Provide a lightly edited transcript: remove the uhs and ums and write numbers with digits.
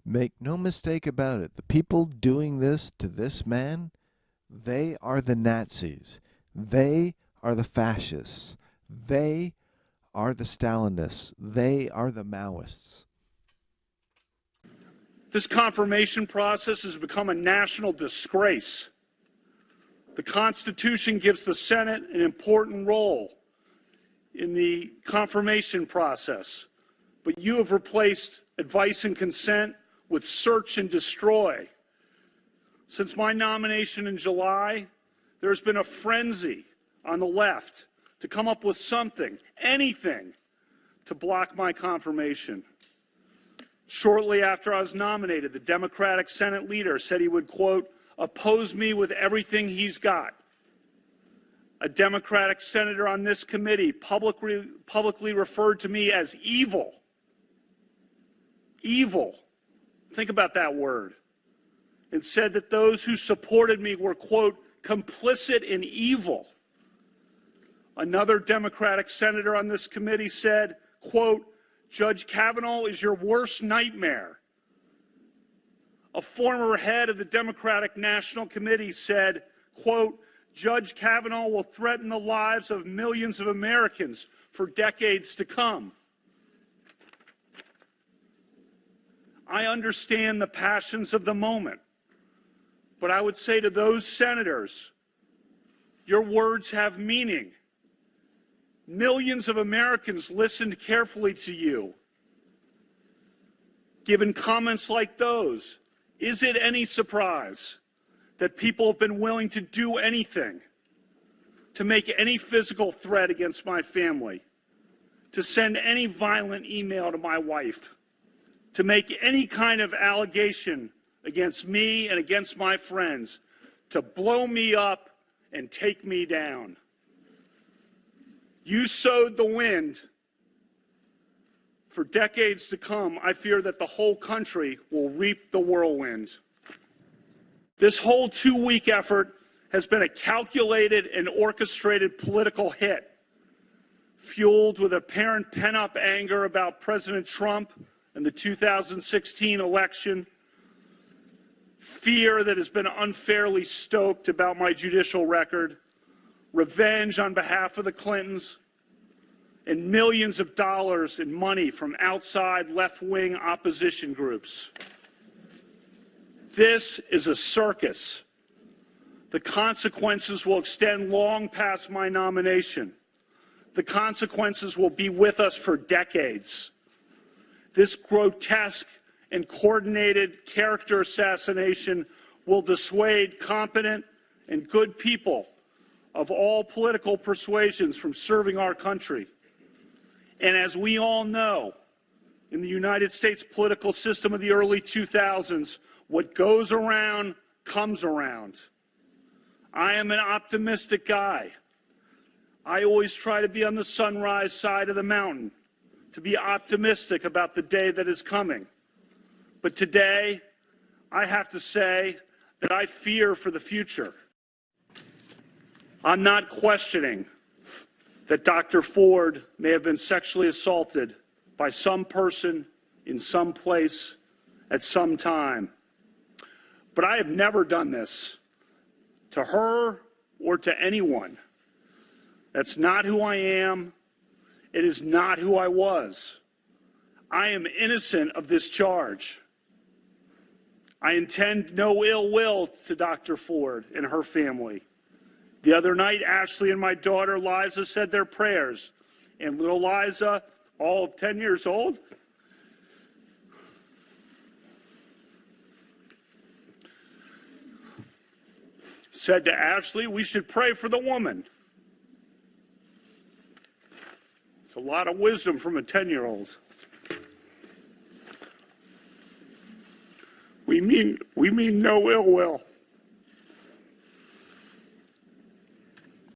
Make no mistake about it. The people doing this to this man, they are the Nazis. They are the fascists. They are the Stalinists. They are the Maoists. This confirmation process has become a national disgrace. The Constitution gives the Senate an important role in the confirmation process, but you have replaced advice and consent with search and destroy. Since my nomination in July, there's been a frenzy on the left to come up with something, anything, to block my confirmation. Shortly after I was nominated, the Democratic Senate leader said he would, quote, oppose me with everything he's got. A Democratic senator on this committee publicly referred to me as evil. Evil. Think about that word. And said that those who supported me were, quote, complicit in evil. Another Democratic senator on this committee said, quote, Judge Kavanaugh is your worst nightmare. A former head of the Democratic National Committee said, quote, Judge Kavanaugh will threaten the lives of millions of Americans for decades to come. I understand the passions of the moment, but I would say to those senators, your words have meaning. Millions of Americans listened carefully to you. Given comments like those, is it any surprise that people have been willing to do anything, to make any physical threat against my family, to send any violent email to my wife, to make any kind of allegation against me and against my friends, to blow me up and take me down? You sowed the wind. For decades to come, I fear that the whole country will reap the whirlwind. This whole 2-week effort has been a calculated and orchestrated political hit, fueled with apparent pent-up anger about President Trump and the 2016 election, fear that has been unfairly stoked about my judicial record, revenge on behalf of the Clintons, and millions of dollars in money from outside left-wing opposition groups. This is a circus. The consequences will extend long past my nomination. The consequences will be with us for decades. This grotesque and coordinated character assassination will dissuade competent and good people of all political persuasions from serving our country. And as we all know, in the United States political system of the early 2000s, what goes around comes around. I am an optimistic guy. I always try to be on the sunrise side of the mountain, to be optimistic about the day that is coming. But today, I have to say that I fear for the future. I'm not questioning that Dr. Ford may have been sexually assaulted by some person in some place at some time. But I have never done this to her or to anyone. That's not who I am. It is not who I was. I am innocent of this charge. I intend no ill will to Dr. Ford and her family. The other night, Ashley and my daughter, Liza, said their prayers. And little Liza, all 10 years old, said to Ashley, we should pray for the woman. It's a lot of wisdom from a 10-year-old. We mean no ill will.